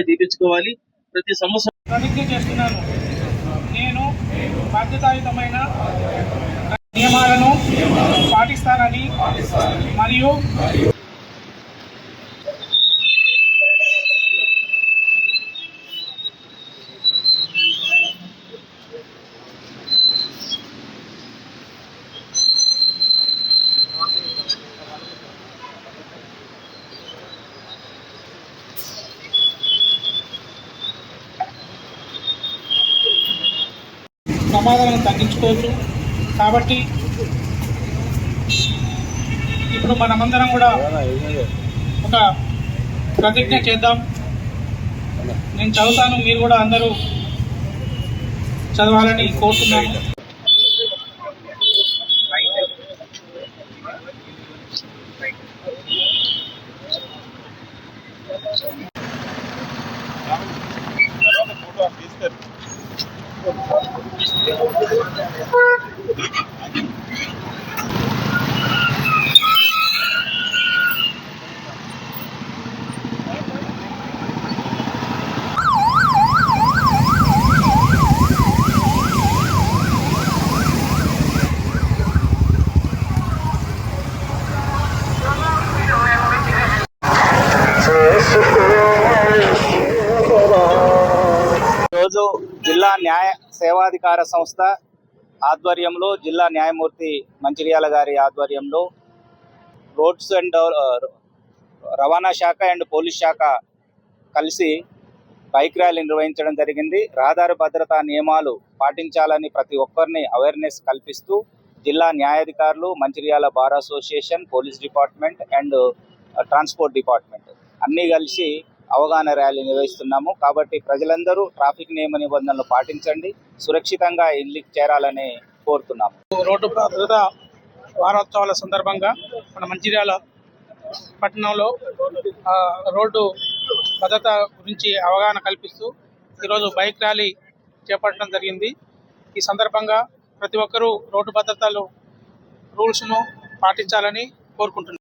జీవించుకోవాలి. ప్రతి సంవత్సరం ప్రతిజ్ఞ చేస్తున్నాను. నేను బాధ్యతాయుతమైన నియమాలను పాటిస్తానని మరియు ప్రమాదాలను తగ్గించుకోవచ్చు. కాబట్టి ఇప్పుడు మనమందరం కూడా ఒక ప్రతిజ్ఞ చేద్దాం. నేను చదువుతాను, మీరు కూడా అందరూ చదవాలని కోరుతున్నాను. ఈరోజు జిల్లా న్యాయ సేవాధికార సంస్థ ఆధ్వర్యంలో, జిల్లా న్యాయమూర్తి మంచిర్యాల గారి ఆధ్వర్యంలో రోడ్స్ అండ్ రవాణా శాఖ అండ్ పోలీస్ శాఖ కలిసి బైక్ ర్యాలీ నిర్వహించడం జరిగింది. రహదారి భద్రతా నియమాలు పాటించాలని ప్రతి ఒక్కరిని అవేర్నెస్ కల్పిస్తూ జిల్లా న్యాయాధికారులు, Mancherial bar association, police department and transport department అన్నీ కలిసి అవగాహన ర్యాలీ నిర్వహిస్తున్నాము. కాబట్టి ప్రజలందరూ ట్రాఫిక్ నియమ నిబంధనలు పాటించండి, సురక్షితంగా ఇళ్ళకి చేరాలని కోరుతున్నాము. రోడ్డు భద్రతా వారోత్సవాల సందర్భంగా మన మంచిర్యాల పట్టణంలో రోడ్డు భద్రత గురించి అవగాహన కల్పిస్తూ ఈరోజు బైక్ ర్యాలీ చేపట్టడం జరిగింది. ఈ సందర్భంగా ప్రతి ఒక్కరూ రోడ్డు భద్రతలు రూల్స్ను పాటించాలని కోరుకుంటున్నాను.